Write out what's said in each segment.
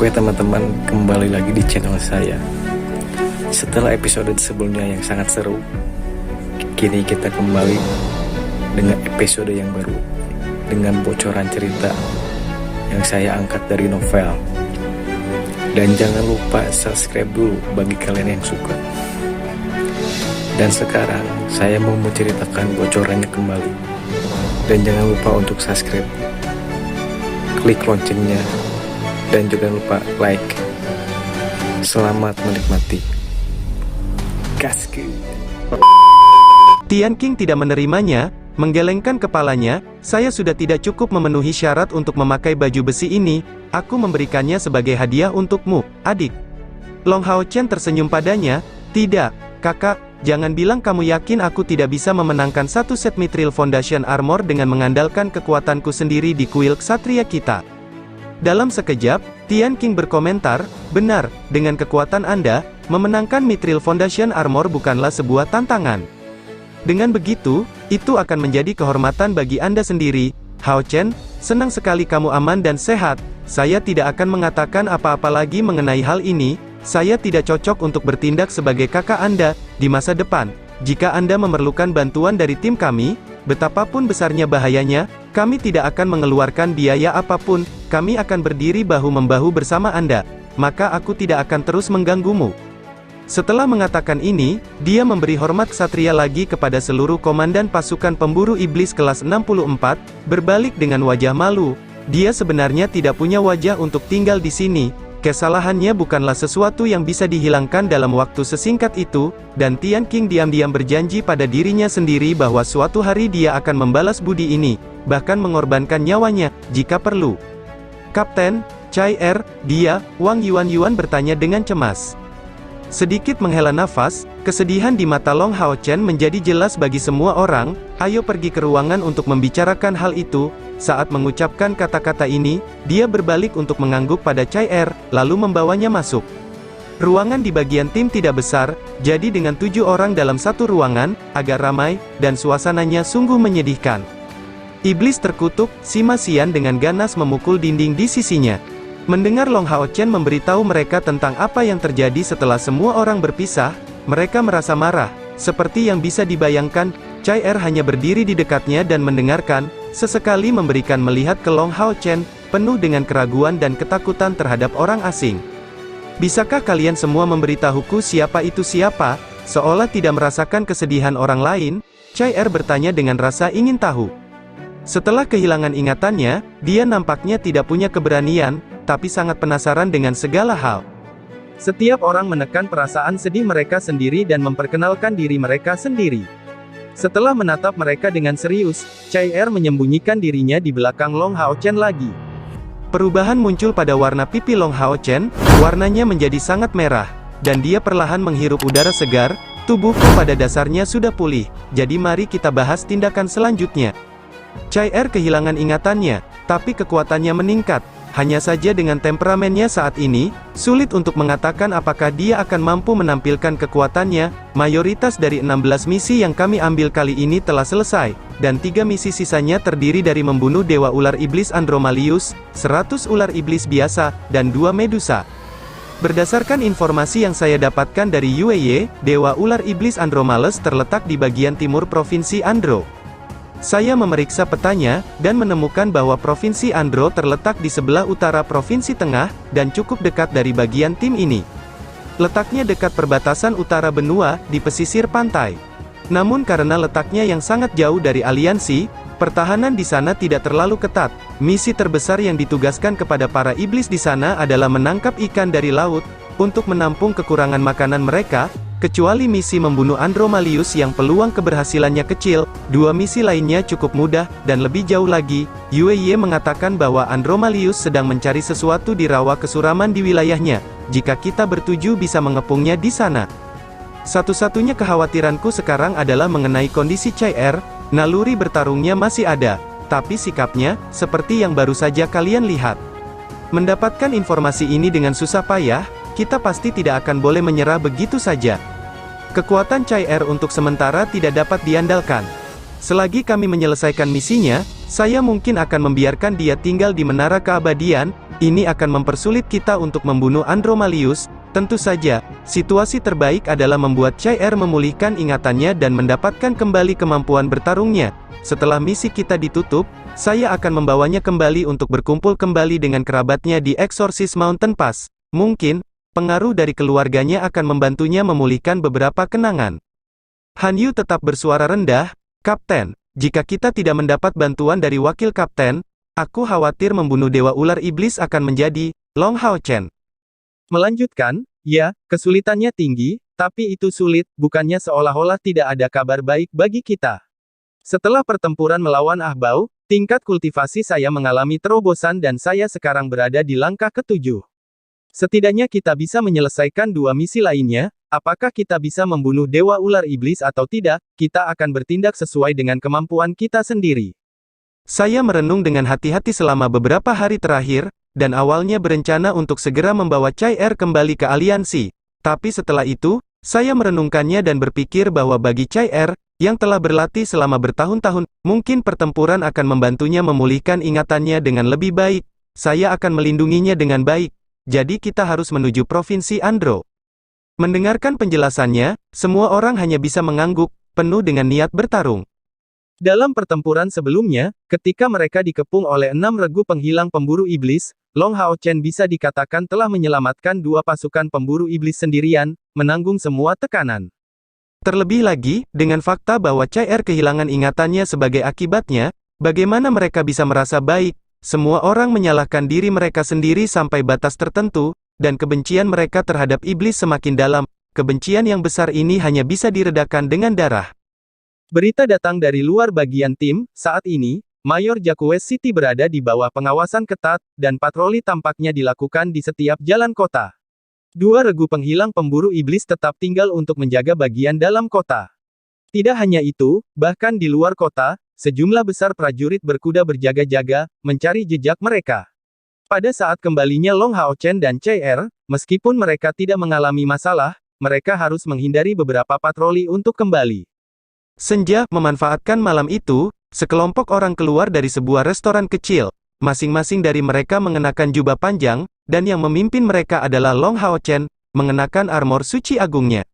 Oke teman-teman, kembali lagi di channel saya. Setelah episode sebelumnya yang sangat seru, kini kita kembali dengan episode yang baru, dengan bocoran cerita yang saya angkat dari novel. Dan jangan lupa subscribe dulu bagi kalian yang suka. Dan sekarang saya mau menceritakan bocorannya kembali. Dan jangan lupa untuk subscribe, klik loncengnya, dan juga lupa like. Selamat menikmati. Gasku. Tian Qing tidak menerimanya, menggelengkan kepalanya. Saya sudah tidak cukup memenuhi syarat untuk memakai baju besi ini. Aku memberikannya sebagai hadiah untukmu, adik. Long Hao Chen tersenyum padanya. Tidak, kakak, jangan bilang kamu yakin aku tidak bisa memenangkan satu set Mithril Foundation Armor dengan mengandalkan kekuatanku sendiri di kuil ksatria kita. Dalam sekejap, Tian Qing berkomentar, benar, dengan kekuatan Anda, memenangkan Mithril Foundation Armor bukanlah sebuah tantangan. Dengan begitu, itu akan menjadi kehormatan bagi Anda sendiri. Hao Chen, senang sekali kamu aman dan sehat. Saya tidak akan mengatakan apa-apa lagi mengenai hal ini. Saya tidak cocok untuk bertindak sebagai kakak Anda di masa depan. Jika Anda memerlukan bantuan dari tim kami, betapapun besarnya bahayanya, kami tidak akan mengeluarkan biaya apapun. Kami akan berdiri bahu-membahu bersama Anda. Maka aku tidak akan terus mengganggumu. Setelah mengatakan ini, dia memberi hormat ksatria lagi kepada seluruh komandan pasukan pemburu iblis kelas 64, berbalik dengan wajah malu. Dia sebenarnya tidak punya wajah untuk tinggal di sini. Kesalahannya bukanlah sesuatu yang bisa dihilangkan dalam waktu sesingkat itu, dan Tian Qing diam-diam berjanji pada dirinya sendiri bahwa suatu hari dia akan membalas budi ini, bahkan mengorbankan nyawanya, jika perlu. Kapten, Chai dia, Wang Yuan bertanya dengan cemas. Sedikit menghela nafas, kesedihan di mata Long Hao Chen menjadi jelas bagi semua orang. Ayo pergi ke ruangan untuk membicarakan hal itu. Saat mengucapkan kata-kata ini, dia berbalik untuk mengangguk pada Chai lalu membawanya masuk. Ruangan di bagian tim tidak besar, jadi dengan 7 orang dalam satu ruangan, agak ramai, dan suasananya sungguh menyedihkan. Iblis terkutuk, Sima Xian dengan ganas memukul dinding di sisinya. Mendengar Long Hao Chen memberitahu mereka tentang apa yang terjadi setelah semua orang berpisah, mereka merasa marah. Seperti yang bisa dibayangkan, Chai hanya berdiri di dekatnya dan mendengarkan, sesekali memberikan melihat ke Long Hao Chen, penuh dengan keraguan dan ketakutan terhadap orang asing. Bisakah kalian semua memberitahuku siapa itu siapa? Seolah tidak merasakan kesedihan orang lain, Chai bertanya dengan rasa ingin tahu. Setelah kehilangan ingatannya, dia nampaknya tidak punya keberanian, tapi sangat penasaran dengan segala hal. Setiap orang menekan perasaan sedih mereka sendiri dan memperkenalkan diri mereka sendiri. Setelah menatap mereka dengan serius, Chai menyembunyikan dirinya di belakang Long Hao Chen lagi. Perubahan muncul pada warna pipi Long Hao Chen, warnanya menjadi sangat merah, dan dia perlahan menghirup udara segar. Tubuhku pada dasarnya sudah pulih, jadi mari kita bahas tindakan selanjutnya. Chai kehilangan ingatannya, tapi kekuatannya meningkat. Hanya saja dengan temperamennya saat ini, sulit untuk mengatakan apakah dia akan mampu menampilkan kekuatannya. Mayoritas dari 16 misi yang kami ambil kali ini telah selesai, dan 3 misi sisanya terdiri dari membunuh Dewa Ular Iblis Andromalius, 100 ular iblis biasa, dan 2 Medusa. Berdasarkan informasi yang saya dapatkan dari Yueye, Dewa Ular Iblis Andromales terletak di bagian timur Provinsi Andro. Saya memeriksa petanya, dan menemukan bahwa Provinsi Andro terletak di sebelah utara Provinsi Tengah, dan cukup dekat dari bagian tim ini. Letaknya dekat perbatasan utara benua, di pesisir pantai. Namun karena letaknya yang sangat jauh dari aliansi, pertahanan di sana tidak terlalu ketat. Misi terbesar yang ditugaskan kepada para iblis di sana adalah menangkap ikan dari laut, untuk menampung kekurangan makanan mereka. Kecuali misi membunuh Andromalius yang peluang keberhasilannya kecil, 2 misi lainnya cukup mudah, dan lebih jauh lagi, Yueye mengatakan bahwa Andromalius sedang mencari sesuatu di rawa kesuraman di wilayahnya. Jika kita bertuju bisa mengepungnya di sana. Satu-satunya kekhawatiranku sekarang adalah mengenai kondisi Chai naluri bertarungnya masih ada, tapi sikapnya, seperti yang baru saja kalian lihat. Mendapatkan informasi ini dengan susah payah, kita pasti tidak akan boleh menyerah begitu saja. Kekuatan Chai untuk sementara tidak dapat diandalkan. Selagi kami menyelesaikan misinya, Saya mungkin akan membiarkan dia tinggal di menara keabadian. Ini akan mempersulit kita untuk membunuh Andromalius. Tentu saja, situasi terbaik adalah membuat Chai memulihkan ingatannya dan mendapatkan kembali kemampuan bertarungnya. Setelah misi kita ditutup, saya akan membawanya kembali untuk berkumpul kembali dengan kerabatnya di Exorcist Mountain Pass. Mungkin, pengaruh dari keluarganya akan membantunya memulihkan beberapa kenangan. Han Yu tetap bersuara rendah, "Kapten, jika kita tidak mendapat bantuan dari wakil kapten, aku khawatir membunuh Dewa Ular Iblis akan menjadi Long Hao Chen." Melanjutkan, "Ya, kesulitannya tinggi, tapi itu sulit, bukannya seolah-olah tidak ada kabar baik bagi kita. Setelah pertempuran melawan Ahbao, tingkat kultivasi saya mengalami terobosan dan saya sekarang berada di langkah ke-7. Setidaknya kita bisa menyelesaikan 2 misi lainnya. Apakah kita bisa membunuh Dewa Ular Iblis atau tidak, kita akan bertindak sesuai dengan kemampuan kita sendiri." Saya merenung dengan hati-hati selama beberapa hari terakhir, dan awalnya berencana untuk segera membawa Chai kembali ke aliansi. Tapi setelah itu, saya merenungkannya dan berpikir bahwa bagi Chai yang telah berlatih selama bertahun-tahun, mungkin pertempuran akan membantunya memulihkan ingatannya dengan lebih baik. Saya akan melindunginya dengan baik. Jadi kita harus menuju Provinsi Andro. Mendengarkan penjelasannya, semua orang hanya bisa mengangguk, penuh dengan niat bertarung. Dalam pertempuran sebelumnya, ketika mereka dikepung oleh 6 regu penghilang pemburu iblis, Long Hao Chen bisa dikatakan telah menyelamatkan 2 pasukan pemburu iblis sendirian, menanggung semua tekanan. Terlebih lagi, dengan fakta bahwa Chai kehilangan ingatannya sebagai akibatnya, bagaimana mereka bisa merasa baik? Semua orang menyalahkan diri mereka sendiri sampai batas tertentu, dan kebencian mereka terhadap iblis semakin dalam. Kebencian yang besar ini hanya bisa diredakan dengan darah. Berita datang dari luar bagian tim. Saat ini, Mayor Jacques City berada di bawah pengawasan ketat, dan patroli tampaknya dilakukan di setiap jalan kota. 2 regu penghilang pemburu iblis tetap tinggal untuk menjaga bagian dalam kota. Tidak hanya itu, bahkan di luar kota, sejumlah besar prajurit berkuda berjaga-jaga, mencari jejak mereka. Pada saat kembalinya Long Hao Chen dan Chai, meskipun mereka tidak mengalami masalah, mereka harus menghindari beberapa patroli untuk kembali. Senja, memanfaatkan malam itu, sekelompok orang keluar dari sebuah restoran kecil. Masing-masing dari mereka mengenakan jubah panjang, dan yang memimpin mereka adalah Long Hao Chen, mengenakan armor suci agungnya.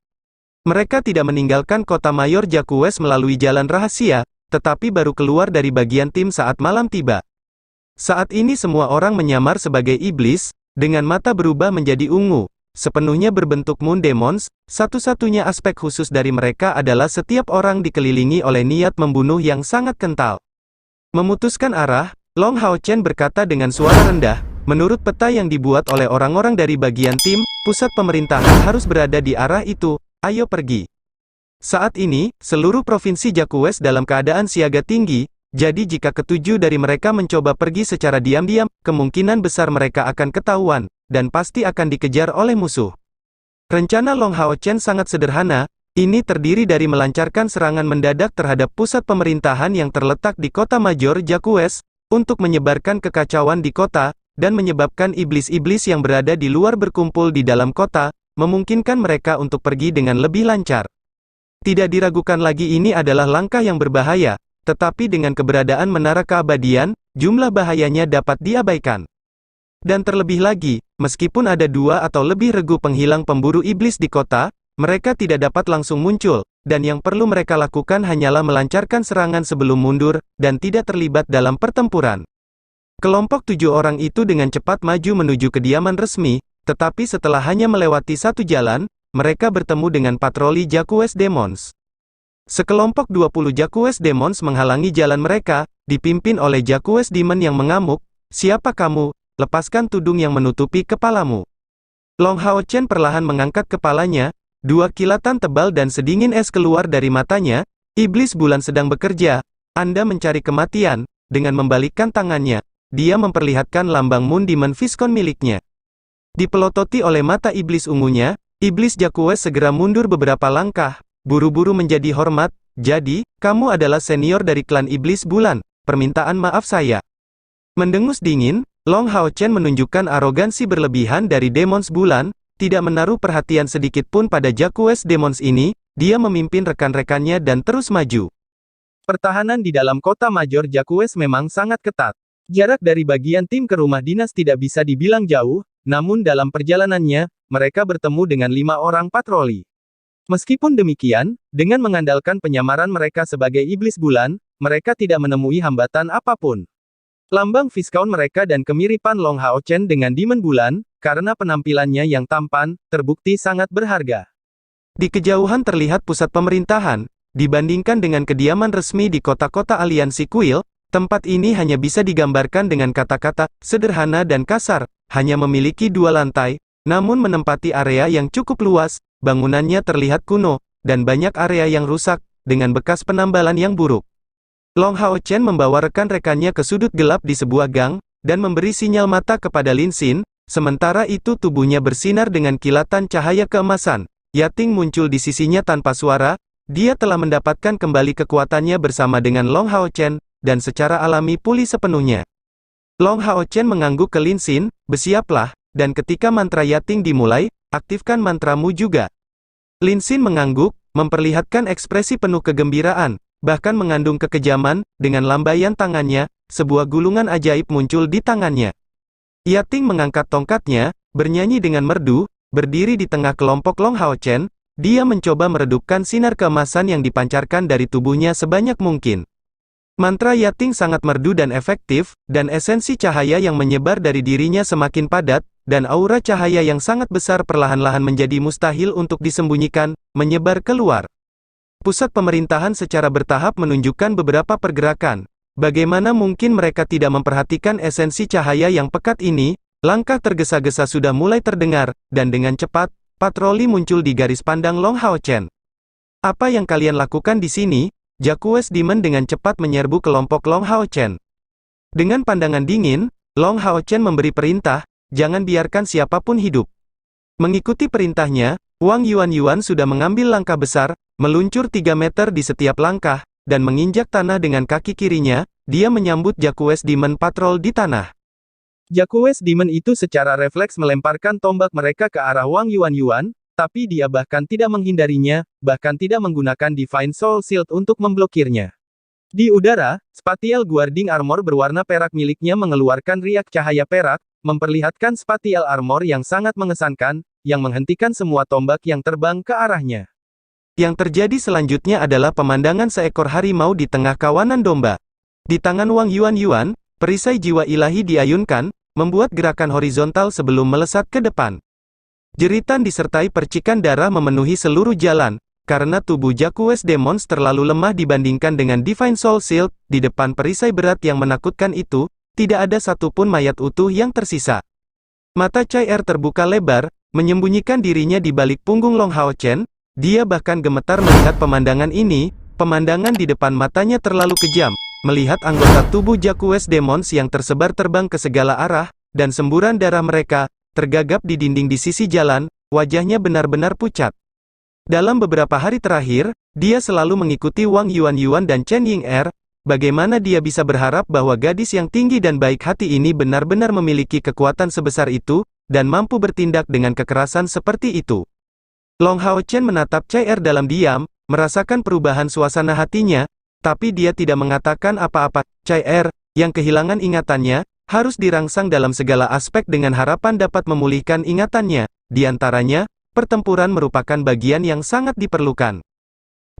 Mereka tidak meninggalkan kota Mayor Jacques melalui jalan rahasia, tetapi baru keluar dari bagian tim saat malam tiba. Saat ini semua orang menyamar sebagai iblis, dengan mata berubah menjadi ungu, sepenuhnya berbentuk Moon Demons. Satu-satunya aspek khusus dari mereka adalah setiap orang dikelilingi oleh niat membunuh yang sangat kental. Memutuskan arah, Long Hao Chen berkata dengan suara rendah, "Menurut peta yang dibuat oleh orang-orang dari bagian tim, pusat pemerintahan harus berada di arah itu, ayo pergi." Saat ini, seluruh provinsi Jacques dalam keadaan siaga tinggi, jadi jika ke-7 dari mereka mencoba pergi secara diam-diam, kemungkinan besar mereka akan ketahuan, dan pasti akan dikejar oleh musuh. Rencana Long Hao Chen sangat sederhana, ini terdiri dari melancarkan serangan mendadak terhadap pusat pemerintahan yang terletak di kota Major Jacques, untuk menyebarkan kekacauan di kota, dan menyebabkan iblis-iblis yang berada di luar berkumpul di dalam kota, memungkinkan mereka untuk pergi dengan lebih lancar. Tidak diragukan lagi ini adalah langkah yang berbahaya, tetapi dengan keberadaan menara keabadian, jumlah bahayanya dapat diabaikan. Dan terlebih lagi, meskipun ada 2 atau lebih regu penghilang pemburu iblis di kota, mereka tidak dapat langsung muncul, dan yang perlu mereka lakukan hanyalah melancarkan serangan sebelum mundur, dan tidak terlibat dalam pertempuran. Kelompok 7 orang itu dengan cepat maju menuju kediaman resmi, tetapi setelah hanya melewati 1 jalan, mereka bertemu dengan patroli Jacques Demons. Sekelompok 20 Jacques Demons menghalangi jalan mereka, dipimpin oleh Jacques Demon yang mengamuk, "Siapa kamu? Lepaskan tudung yang menutupi kepalamu." Long Hao Chen perlahan mengangkat kepalanya, 2 kilatan tebal dan sedingin es keluar dari matanya. "Iblis bulan sedang bekerja, Anda mencari kematian." Dengan membalikkan tangannya, dia memperlihatkan lambang Moon Demon Viscon miliknya. Dipelototi oleh mata iblis ungunya, iblis Jacques segera mundur beberapa langkah, buru-buru menjadi hormat, "Jadi, kamu adalah senior dari klan iblis bulan, permintaan maaf saya." Mendengus dingin, Long Hao Chen menunjukkan arogansi berlebihan dari Demons bulan, tidak menaruh perhatian sedikit pun pada Jacques Demons ini, dia memimpin rekan-rekannya dan terus maju. Pertahanan di dalam kota Major Jacques memang sangat ketat. Jarak dari bagian tim ke rumah dinas tidak bisa dibilang jauh, namun dalam perjalanannya, mereka bertemu dengan 5 orang patroli. Meskipun demikian, dengan mengandalkan penyamaran mereka sebagai iblis bulan, mereka tidak menemui hambatan apapun. Lambang Viscount mereka dan kemiripan Long Hao Chen dengan Demon Bulan, karena penampilannya yang tampan, terbukti sangat berharga. Di kejauhan terlihat pusat pemerintahan, dibandingkan dengan kediaman resmi di kota-kota aliansi kuil, tempat ini hanya bisa digambarkan dengan kata-kata, sederhana dan kasar, hanya memiliki 2 lantai, namun menempati area yang cukup luas, bangunannya terlihat kuno, dan banyak area yang rusak, dengan bekas penambalan yang buruk. Long Hao Chen membawa rekan-rekannya ke sudut gelap di sebuah gang, dan memberi sinyal mata kepada Lin Xin, sementara itu tubuhnya bersinar dengan kilatan cahaya keemasan. Yating muncul di sisinya tanpa suara, dia telah mendapatkan kembali kekuatannya bersama dengan Long Hao Chen, dan secara alami pulih sepenuhnya. Long Hao Chen mengangguk ke Lin Xin, bersiaplah, dan ketika mantra Yating dimulai, aktifkan mantramu juga. Lin Xin mengangguk, memperlihatkan ekspresi penuh kegembiraan, bahkan mengandung kekejaman, dengan lambaian tangannya, sebuah gulungan ajaib muncul di tangannya. Yating mengangkat tongkatnya, bernyanyi dengan merdu, berdiri di tengah kelompok Long Hao Chen, dia mencoba meredupkan sinar keemasan yang dipancarkan dari tubuhnya sebanyak mungkin. Mantra Yating sangat merdu dan efektif, dan esensi cahaya yang menyebar dari dirinya semakin padat, dan aura cahaya yang sangat besar perlahan-lahan menjadi mustahil untuk disembunyikan, menyebar keluar. Pusat pemerintahan secara bertahap menunjukkan beberapa pergerakan. Bagaimana mungkin mereka tidak memperhatikan esensi cahaya yang pekat ini? Langkah tergesa-gesa sudah mulai terdengar, dan dengan cepat, patroli muncul di garis pandang Long Hao Chen. Apa yang kalian lakukan di sini? Jacques Demon dengan cepat menyerbu kelompok Long Hao Chen. Dengan pandangan dingin, Long Hao Chen memberi perintah, jangan biarkan siapapun hidup. Mengikuti perintahnya, Wang Yuan sudah mengambil langkah besar, meluncur 3 meter di setiap langkah, dan menginjak tanah dengan kaki kirinya, dia menyambut Jacques Demon patrol di tanah. Jacques Demon itu secara refleks melemparkan tombak mereka ke arah Wang Yuan, tapi dia bahkan tidak menghindarinya, bahkan tidak menggunakan Divine Soul Shield untuk memblokirnya. Di udara, Spatial Guarding Armor berwarna perak miliknya mengeluarkan riak cahaya perak, memperlihatkan Spatial Armor yang sangat mengesankan, yang menghentikan semua tombak yang terbang ke arahnya. Yang terjadi selanjutnya adalah pemandangan seekor harimau di tengah kawanan domba. Di tangan Wang Yuan, perisai jiwa ilahi diayunkan, membuat gerakan horizontal sebelum melesat ke depan. Jeritan disertai percikan darah memenuhi seluruh jalan, karena tubuh Jacques Demons terlalu lemah dibandingkan dengan Divine Soul Shield, di depan perisai berat yang menakutkan itu, tidak ada satupun mayat utuh yang tersisa. Mata Chai Er terbuka lebar, menyembunyikan dirinya di balik punggung Long Hao Chen, dia bahkan gemetar melihat pemandangan ini, pemandangan di depan matanya terlalu kejam, melihat anggota tubuh Jacques Demons yang tersebar terbang ke segala arah, dan semburan darah mereka, tergagap di dinding di sisi jalan, wajahnya benar-benar pucat. Dalam beberapa hari terakhir, dia selalu mengikuti Wang Yuan dan Chen Ying-er, bagaimana dia bisa berharap bahwa gadis yang tinggi dan baik hati ini benar-benar memiliki kekuatan sebesar itu, dan mampu bertindak dengan kekerasan seperti itu. Long Hao Chen menatap Chai Er dalam diam, merasakan perubahan suasana hatinya, tapi dia tidak mengatakan apa-apa. Chai Er, yang kehilangan ingatannya, harus dirangsang dalam segala aspek dengan harapan dapat memulihkan ingatannya, di antaranya, pertempuran merupakan bagian yang sangat diperlukan.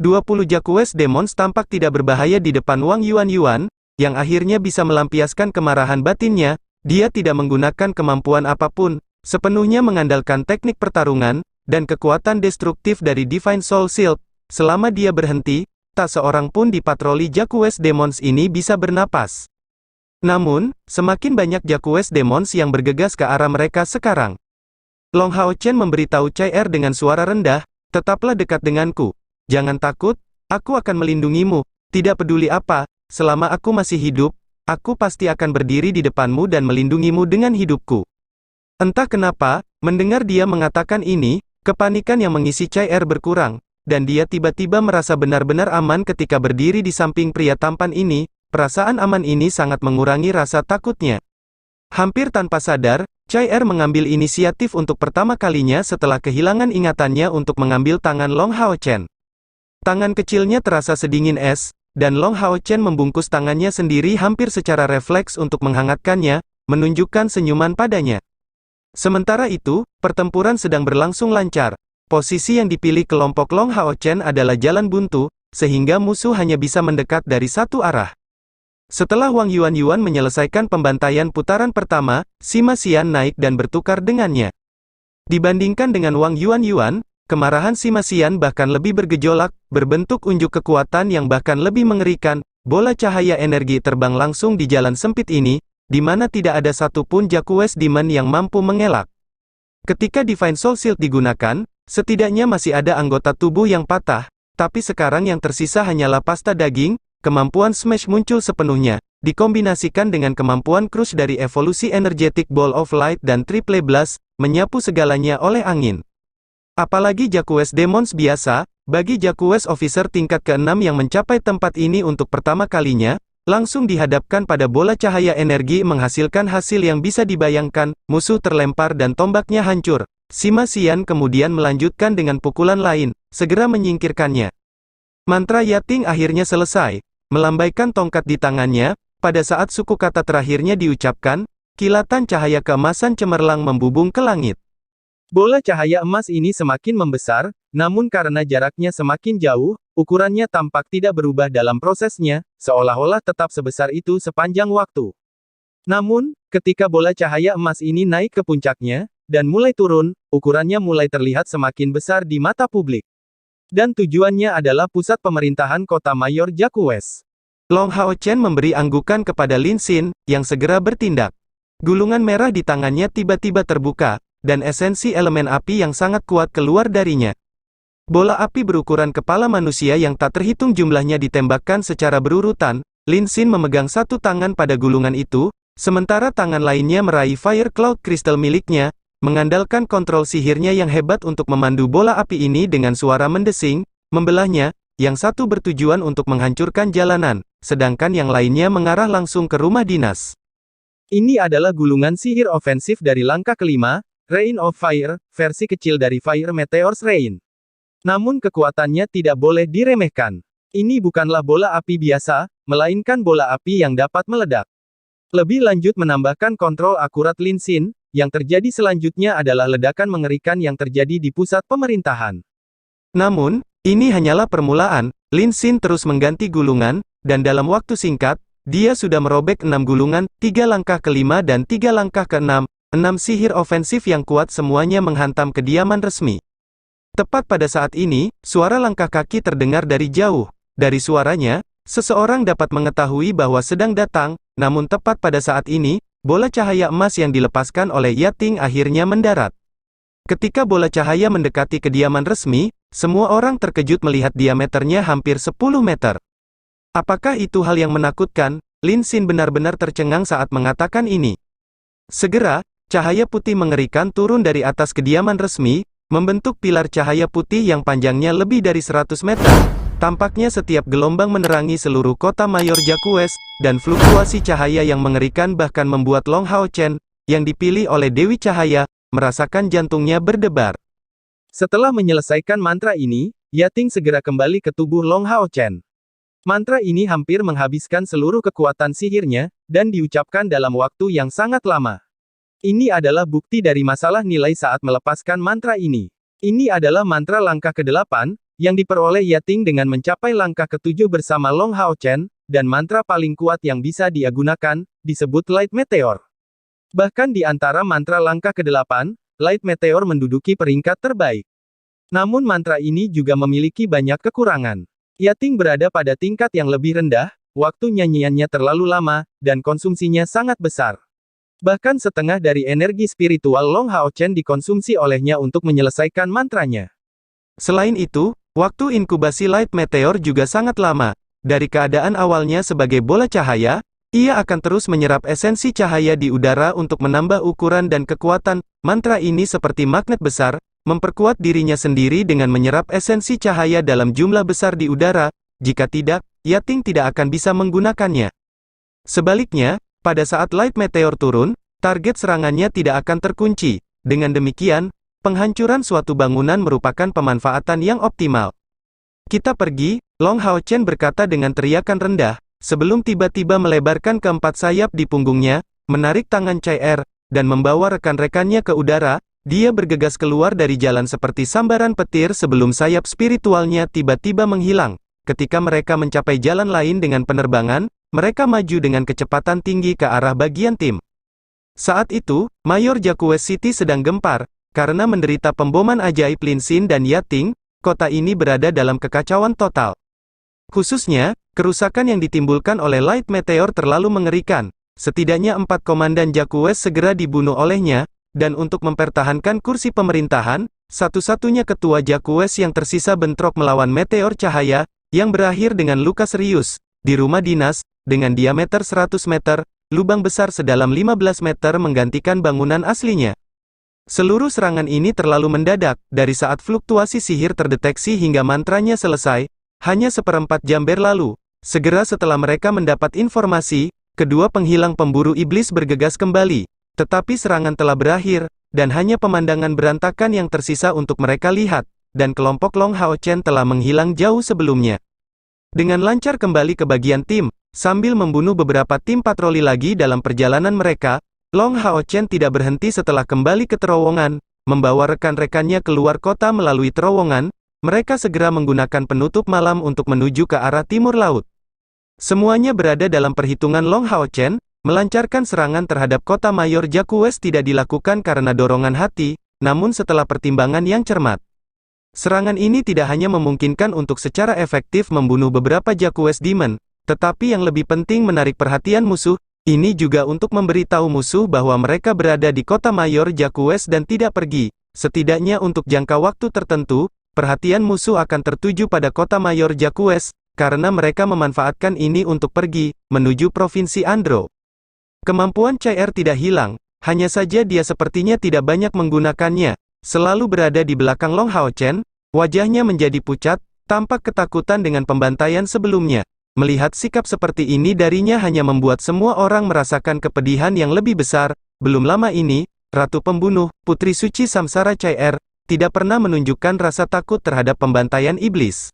20 Jacques Demons tampak tidak berbahaya di depan Wang Yuan, yang akhirnya bisa melampiaskan kemarahan batinnya, dia tidak menggunakan kemampuan apapun, sepenuhnya mengandalkan teknik pertarungan, dan kekuatan destruktif dari Divine Soul Shield. Selama dia berhenti, tak seorang pun di patroli Jacques Demons ini bisa bernapas. Namun, semakin banyak Jacques Demons yang bergegas ke arah mereka sekarang. Long Hao Chen memberitahu Chai Er dengan suara rendah, tetaplah dekat denganku. Jangan takut, aku akan melindungimu. Tidak peduli apa, selama aku masih hidup, aku pasti akan berdiri di depanmu dan melindungimu dengan hidupku. Entah kenapa, mendengar dia mengatakan ini, kepanikan yang mengisi Chai Er berkurang, dan dia tiba-tiba merasa benar-benar aman ketika berdiri di samping pria tampan ini. Perasaan aman ini sangat mengurangi rasa takutnya. Hampir tanpa sadar, Chai Er mengambil inisiatif untuk pertama kalinya setelah kehilangan ingatannya untuk mengambil tangan Long Hao Chen. Tangan kecilnya terasa sedingin es, dan Long Hao Chen membungkus tangannya sendiri hampir secara refleks untuk menghangatkannya, menunjukkan senyuman padanya. Sementara itu, pertempuran sedang berlangsung lancar. Posisi yang dipilih kelompok Long Hao Chen adalah jalan buntu, sehingga musuh hanya bisa mendekat dari satu arah. Setelah Wang Yuan menyelesaikan pembantaian putaran pertama, Sima Xian naik dan bertukar dengannya. Dibandingkan dengan Wang Yuan, kemarahan Sima Xian bahkan lebih bergejolak, berbentuk unjuk kekuatan yang bahkan lebih mengerikan. Bola cahaya energi terbang langsung di jalan sempit ini, di mana tidak ada satupun Jaquest Demon yang mampu mengelak. Ketika Divine Soul Shield digunakan, setidaknya masih ada anggota tubuh yang patah, tapi sekarang yang tersisa hanyalah pasta daging. Kemampuan Smash muncul sepenuhnya, dikombinasikan dengan kemampuan Crush dari evolusi Energetic Ball of Light dan Triple Blast, menyapu segalanya oleh angin. Apalagi Jaquest Demons biasa, bagi Jaquest Officer tingkat ke-6 yang mencapai tempat ini untuk pertama kalinya, langsung dihadapkan pada bola cahaya energi menghasilkan hasil yang bisa dibayangkan, musuh terlempar dan tombaknya hancur. Sima Xian kemudian melanjutkan dengan pukulan lain, segera menyingkirkannya. Mantra Yating akhirnya selesai. Melambaikan tongkat di tangannya, pada saat suku kata terakhirnya diucapkan, kilatan cahaya keemasan cemerlang membubung ke langit. Bola cahaya emas ini semakin membesar, namun karena jaraknya semakin jauh, ukurannya tampak tidak berubah dalam prosesnya, seolah-olah tetap sebesar itu sepanjang waktu. Namun, ketika bola cahaya emas ini naik ke puncaknya, dan mulai turun, ukurannya mulai terlihat semakin besar di mata publik. Dan tujuannya adalah pusat pemerintahan kota mayor Jaquest. Long Hao Chen memberi anggukan kepada Lin Xin, yang segera bertindak. Gulungan merah di tangannya tiba-tiba terbuka, dan esensi elemen api yang sangat kuat keluar darinya. Bola api berukuran kepala manusia yang tak terhitung jumlahnya ditembakkan secara berurutan. Lin Xin memegang satu tangan pada gulungan itu, sementara tangan lainnya meraih Fire Cloud Crystal miliknya, mengandalkan kontrol sihirnya yang hebat untuk memandu bola api ini dengan suara mendesing, membelahnya, yang satu bertujuan untuk menghancurkan jalanan, sedangkan yang lainnya mengarah langsung ke rumah dinas. Ini adalah gulungan sihir ofensif dari langkah kelima, Rain of Fire, versi kecil dari Fire Meteor's Rain. Namun kekuatannya tidak boleh diremehkan. Ini bukanlah bola api biasa, melainkan bola api yang dapat meledak. Lebih lanjut menambahkan kontrol akurat Lin Xin, yang terjadi selanjutnya adalah ledakan mengerikan yang terjadi di pusat pemerintahan. Namun, ini hanyalah permulaan. Lin Xin terus mengganti gulungan, dan dalam waktu singkat, dia sudah merobek 6 gulungan, 3 langkah ke-5 dan 3 langkah ke-6, 6 sihir ofensif yang kuat semuanya menghantam kediaman resmi. Tepat pada saat ini, suara langkah kaki terdengar dari jauh. Dari suaranya, seseorang dapat mengetahui bahwa sedang datang, namun tepat pada saat ini, bola cahaya emas yang dilepaskan oleh Yating akhirnya mendarat. Ketika bola cahaya mendekati kediaman resmi, semua orang terkejut melihat diameternya hampir 10 meter. Apakah itu hal yang menakutkan? Lin Xin benar-benar tercengang saat mengatakan ini. Segera, cahaya putih mengerikan turun dari atas kediaman resmi, membentuk pilar cahaya putih yang panjangnya lebih dari 100 meter. Tampaknya setiap gelombang menerangi seluruh kota mayor Jaquest, dan fluktuasi cahaya yang mengerikan bahkan membuat Long Hao Chen, yang dipilih oleh Dewi Cahaya, merasakan jantungnya berdebar. Setelah menyelesaikan mantra ini, Yating segera kembali ke tubuh Long Hao Chen. Mantra ini hampir menghabiskan seluruh kekuatan sihirnya, dan diucapkan dalam waktu yang sangat lama. Ini adalah bukti dari masalah nilai saat melepaskan mantra ini. Ini adalah mantra langkah ke-8, yang diperoleh Yating dengan mencapai langkah ke-7 bersama Long Hao Chen, dan mantra paling kuat yang bisa dia gunakan, disebut Light Meteor. Bahkan di antara mantra langkah ke-8, Light Meteor menduduki peringkat terbaik. Namun mantra ini juga memiliki banyak kekurangan. Yating berada pada tingkat yang lebih rendah, waktu nyanyiannya terlalu lama, dan konsumsinya sangat besar. Bahkan setengah dari energi spiritual Long Hao Chen dikonsumsi olehnya untuk menyelesaikan mantranya. Selain itu, waktu inkubasi Light Meteor juga sangat lama. Dari keadaan awalnya sebagai bola cahaya, ia akan terus menyerap esensi cahaya di udara untuk menambah ukuran dan kekuatan. Mantra ini seperti magnet besar, memperkuat dirinya sendiri dengan menyerap esensi cahaya dalam jumlah besar di udara. Jika tidak, Yating tidak akan bisa menggunakannya. Sebaliknya, pada saat Light Meteor turun, target serangannya tidak akan terkunci. Dengan demikian, penghancuran suatu bangunan merupakan pemanfaatan yang optimal. Kita pergi, Long Hao Chen berkata dengan teriakan rendah, sebelum tiba-tiba melebarkan keempat sayap di punggungnya, menarik tangan Chai Er, dan membawa rekan-rekannya ke udara. Dia bergegas keluar dari jalan seperti sambaran petir sebelum sayap spiritualnya tiba-tiba menghilang. Ketika mereka mencapai jalan lain dengan penerbangan, mereka maju dengan kecepatan tinggi ke arah bagian tim. Saat itu, Mayor Jacques City sedang gempar, karena menderita pemboman ajaib Lin Xin dan Yating. Kota ini berada dalam kekacauan total. Khususnya, kerusakan yang ditimbulkan oleh Light Meteor terlalu mengerikan. Setidaknya 4 komandan Jacques segera dibunuh olehnya, dan untuk mempertahankan kursi pemerintahan, satu-satunya ketua Jacques yang tersisa bentrok melawan meteor cahaya, yang berakhir dengan luka serius. Di rumah dinas, dengan diameter 100 meter, lubang besar sedalam 15 meter menggantikan bangunan aslinya. Seluruh serangan ini terlalu mendadak, dari saat fluktuasi sihir terdeteksi hingga mantranya selesai, hanya seperempat jam berlalu. Segera setelah mereka mendapat informasi, kedua penghilang pemburu iblis bergegas kembali. Tetapi serangan telah berakhir, dan hanya pemandangan berantakan yang tersisa untuk mereka lihat, dan kelompok Long Hao Chen telah menghilang jauh sebelumnya. Dengan lancar kembali ke bagian tim, sambil membunuh beberapa tim patroli lagi dalam perjalanan mereka, Long Hao Chen tidak berhenti setelah kembali ke terowongan, membawa rekan-rekannya keluar kota melalui terowongan. Mereka segera menggunakan penutup malam untuk menuju ke arah timur laut. Semuanya berada dalam perhitungan Long Hao Chen. Melancarkan serangan terhadap kota Mayor Jacques tidak dilakukan karena dorongan hati, namun setelah pertimbangan yang cermat. Serangan ini tidak hanya memungkinkan untuk secara efektif membunuh beberapa Jacques Demon, tetapi yang lebih penting menarik perhatian musuh. Ini juga untuk memberitahu musuh bahwa mereka berada di kota Mayor Jacques dan tidak pergi. Setidaknya untuk jangka waktu tertentu, perhatian musuh akan tertuju pada kota Mayor Jacques, karena mereka memanfaatkan ini untuk pergi menuju provinsi Andro. Kemampuan Chai Er tidak hilang, hanya saja dia sepertinya tidak banyak menggunakannya. Selalu berada di belakang Long Hao Chen, wajahnya menjadi pucat, tampak ketakutan dengan pembantaian sebelumnya. Melihat sikap seperti ini darinya hanya membuat semua orang merasakan kepedihan yang lebih besar. Belum lama ini, Ratu Pembunuh, Putri Suci Samsara Chai Er, tidak pernah menunjukkan rasa takut terhadap pembantaian iblis.